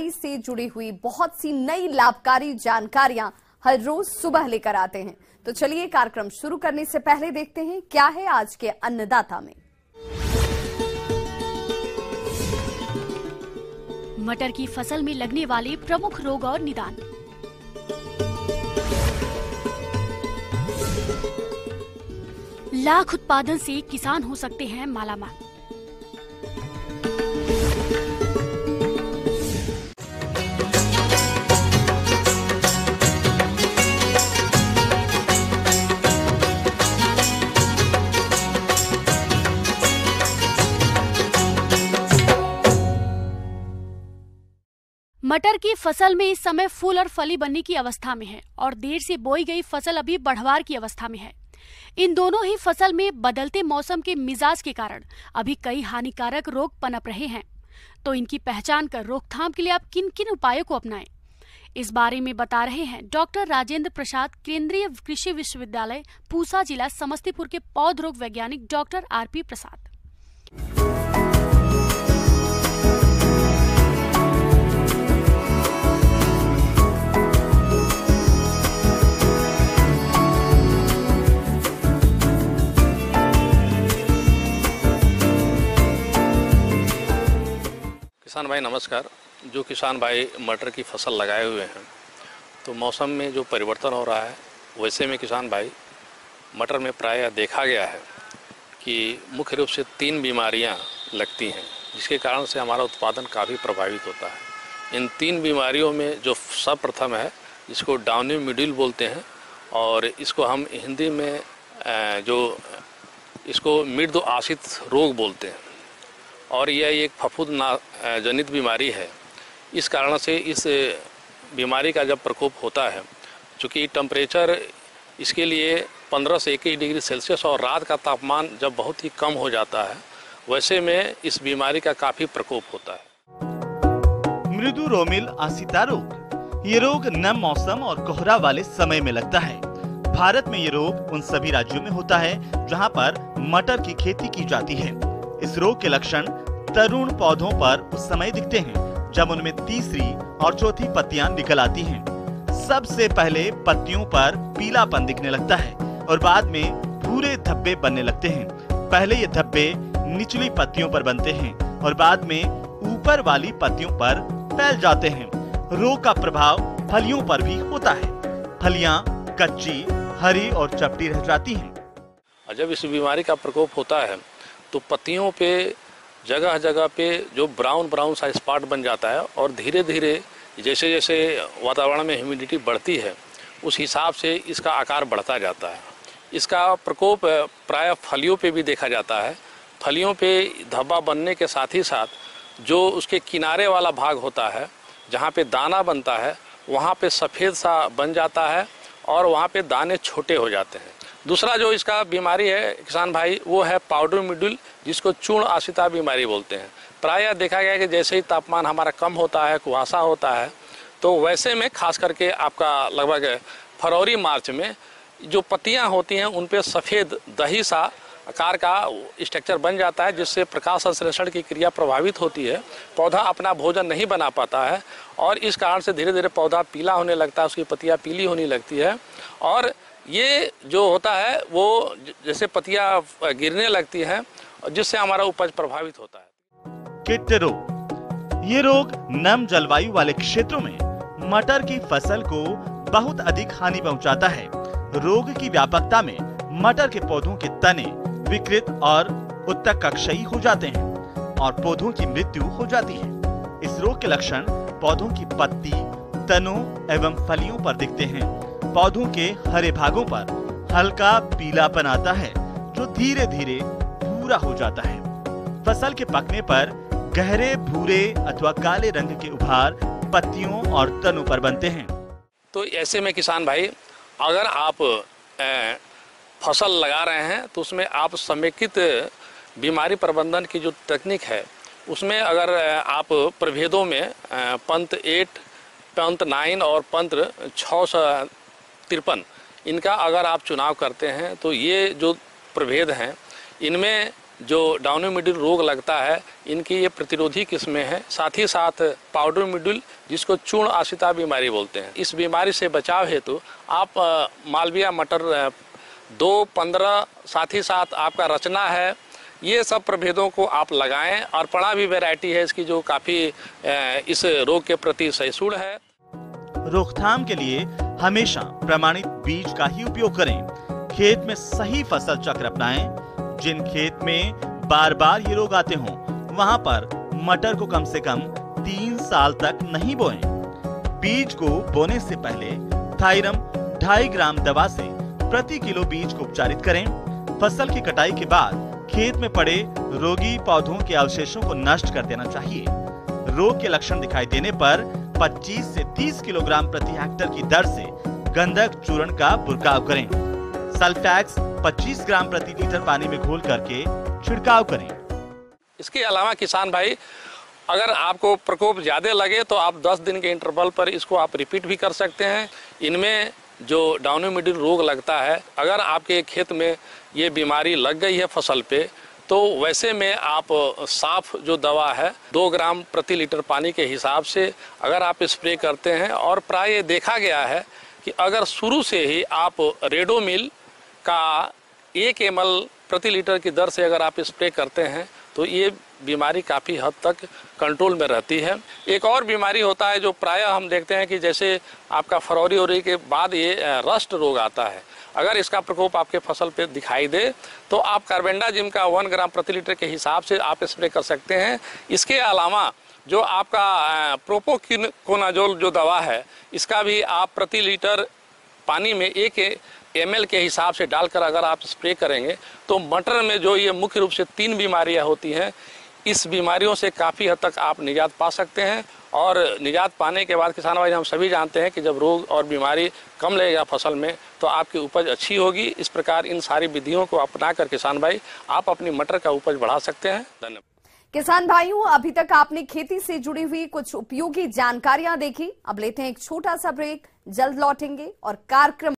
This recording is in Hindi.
खेती से जुड़ी हुई बहुत सी नई लाभकारी जानकारियां हर रोज सुबह लेकर आते हैं। तो चलिए कार्यक्रम शुरू करने से पहले देखते हैं क्या है आज के अन्नदाता में। मटर की फसल में लगने वाले प्रमुख रोग और निदान। लाख उत्पादन से किसान हो सकते हैं मालामाल। मटर की फसल में इस समय फूल और फली बनने की अवस्था में है और देर से बोई गई फसल अभी बढ़वार की अवस्था में है। इन दोनों ही फसल में बदलते मौसम के मिजाज के कारण अभी कई हानिकारक रोग पनप रहे हैं। तो इनकी पहचान कर रोकथाम के लिए आप किन किन उपायों को अपनाएं, इस बारे में बता रहे हैं डॉक्टर राजेंद्र प्रसाद, केंद्रीय कृषि विश्वविद्यालय पूसा, जिला समस्तीपुर के पौध रोग वैज्ञानिक डॉक्टर आरपी प्रसाद। किसान भाई नमस्कार। जो किसान भाई मटर की फसल लगाए हुए हैं, तो मौसम में जो परिवर्तन हो रहा है, वैसे में किसान भाई मटर में प्रायः देखा गया है कि मुख्य रूप से 3 बीमारियां लगती हैं, जिसके कारण से हमारा उत्पादन काफ़ी प्रभावित होता है। इन 3 बीमारियों में जो सर्वप्रथम है, इसको डाउनी मिडिल बोलते हैं, और इसको हम हिंदी में इसको मृद आश्रित रोग बोलते हैं, और यह एक फफूंद जनित बीमारी है। इस कारण से इस बीमारी का जब प्रकोप होता है, चूँकि टेम्परेचर इसके लिए 15 से 21 डिग्री सेल्सियस और रात का तापमान जब बहुत ही कम हो जाता है, वैसे में इस बीमारी का काफ़ी प्रकोप होता है। मृदु रोमिल आसिता रोग, ये रोग नम मौसम और कोहरा वाले समय में लगता है। भारत में ये रोग उन सभी राज्यों में होता है जहाँ पर मटर की खेती की जाती है। इस रोग के लक्षण तरुण पौधों पर उस समय दिखते हैं जब उनमें तीसरी और चौथी पत्तियां निकल आती हैं। सबसे पहले पत्तियों पर पीलापन दिखने लगता है और बाद में भूरे धब्बे बनने लगते हैं। पहले ये धब्बे निचली पत्तियों पर बनते हैं और बाद में ऊपर वाली पत्तियों पर फैल जाते हैं। रोग का प्रभाव फलियों पर भी होता है। फलियां कच्ची, हरी और चपटी रह जाती हैं। जब इस बीमारी का प्रकोप होता है तो पत्तियों पे जगह जगह पे जो ब्राउन सा स्पॉट बन जाता है, और धीरे धीरे जैसे जैसे वातावरण में ह्यूमिडिटी बढ़ती है, उस हिसाब से इसका आकार बढ़ता जाता है। इसका प्रकोप प्रायः फलियों पे भी देखा जाता है। फलियों पे धब्बा बनने के साथ ही साथ जो उसके किनारे वाला भाग होता है, जहाँ पे दाना बनता है, वहाँ पे सफ़ेद सा बन जाता है और वहाँ पे दाने छोटे हो जाते हैं। दूसरा जो इसका बीमारी है किसान भाई, वो है पाउडर मिडल, जिसको चूर्ण आश्रिता बीमारी बोलते हैं। प्रायः देखा गया है कि जैसे ही तापमान हमारा कम होता है, कुहासा होता है, तो वैसे में खास करके आपका लगभग फरवरी मार्च में जो पत्तियां होती हैं उन पे सफ़ेद दही सा आकार का स्ट्रक्चर बन जाता है, जिससे प्रकाश संश्लेषण की क्रिया प्रभावित होती है। पौधा अपना भोजन नहीं बना पाता है और इस कारण से धीरे धीरे पौधा पीला होने लगता है, उसकी पत्तियाँ पीली होने लगती है, और ये जो होता है वो जैसे पत्तियां गिरने लगती हैं, जिससे हमारा उपज प्रभावित होता है। कीट रोग, ये रोग नम जलवायु वाले क्षेत्रों में मटर की फसल को बहुत अधिक हानि पहुंचाता है। रोग की व्यापकता में मटर के पौधों के तने विकृत और उत्तक कक्षयी हो जाते हैं और पौधों की मृत्यु हो जाती है। इस रोग के लक्षण पौधों की पत्ती, तनों एवं फलियों पर दिखते हैं। पौधों के हरे भागों पर हल्का पीलापन आता है जो धीरे धीरे भूरा हो जाता है। फसल के पकने पर गहरे भूरे अथवा काले रंग के उभार पत्तियों और तनों पर बनते हैं। तो ऐसे में किसान भाई, अगर आप फसल लगा रहे हैं तो उसमें आप समेकित बीमारी प्रबंधन की जो तकनीक है, उसमें अगर आप प्रभेदों में पंत 8, पंत 9 और पंत 653 इनका अगर आप चुनाव करते हैं, तो ये जो प्रभेद हैं, इनमें जो डाउनी मिडिल रोग लगता है, इनकी ये प्रतिरोधी किस्में हैं। साथ ही साथ पाउडर मिडिल, जिसको चूर्ण आश्रिता बीमारी बोलते हैं, इस बीमारी से बचाव हेतु आप मालविया मटर 2-15, साथ ही साथ आपका रचना है, ये सब प्रभेदों को आप लगाएं। और पड़ा भी वैरायटी है इसकी जो काफ़ी इस रोग के प्रति सहिष्णु है। रोकथाम के लिए हमेशा प्रमाणित बीज का ही उपयोग करें। खेत में सही फसल चक्र अपनाएं। जिन खेत में बार बार ये रोग आते हों, वहां पर मटर को कम से कम 3 साल तक नहीं बोएं। बीज को बोने से पहले थाइरम 2.5 ग्राम दवा से प्रति किलो बीज को उपचारित करें। फसल की कटाई के बाद खेत में पड़े रोगी पौधों के अवशेषों को नष्ट कर देना चाहिए। रोग के लक्षण दिखाई देने पर 25 से 30 किलोग्राम प्रति हेक्टेयर की दर से गंधक चूर्ण का बुरकाव करें। सल्फैक्स 25 ग्राम प्रति लीटर पानी में घोल करके छिड़काव करें। इसके अलावा किसान भाई, अगर आपको प्रकोप ज्यादा लगे तो आप 10 दिन के इंटरवल पर इसको आप रिपीट भी कर सकते हैं। इनमें जो डाउनी मिडिल रोग लगता है, अगर आपके खेत में ये बीमारी लग गई है फसल पे, तो वैसे में आप साफ जो दवा है 2 ग्राम प्रति लीटर पानी के हिसाब से अगर आप स्प्रे करते हैं, और प्राय ये देखा गया है कि अगर शुरू से ही आप रेडोमिल का 1 ml प्रति लीटर की दर से अगर आप स्प्रे करते हैं, तो ये बीमारी काफ़ी हद तक कंट्रोल में रहती है। एक और बीमारी होता है जो प्रायः हम देखते हैं कि जैसे आपका फरवरी के बाद ये रस्ट रोग आता है। अगर इसका प्रकोप आपके फसल पे दिखाई दे तो आप कार्बेंडाजिम का 1 ग्राम प्रति लीटर के हिसाब से आप स्प्रे कर सकते हैं। इसके अलावा जो आपका प्रोपोक्विनाजोल जो दवा है, इसका भी आप प्रति लीटर पानी में 1 ml के हिसाब से डालकर अगर आप स्प्रे करेंगे, तो मटर में जो ये मुख्य रूप से 3 बीमारियां होती हैं, इस बीमारियों से काफ़ी हद तक आप निजात पा सकते हैं। और निजात पाने के बाद किसान भाई, हम सभी जानते हैं कि जब रोग और बीमारी कम लगेगा फसल में, तो आपकी उपज अच्छी होगी। इस प्रकार इन सारी विधियों को अपनाकर किसान भाई आप अपनी मटर का उपज बढ़ा सकते हैं। धन्यवाद। किसान भाइयों, अभी तक आपने खेती से जुड़ी हुई कुछ उपयोगी जानकारियां देखी। अब लेते हैं एक छोटा सा ब्रेक, जल्द लौटेंगे और कार्यक्रम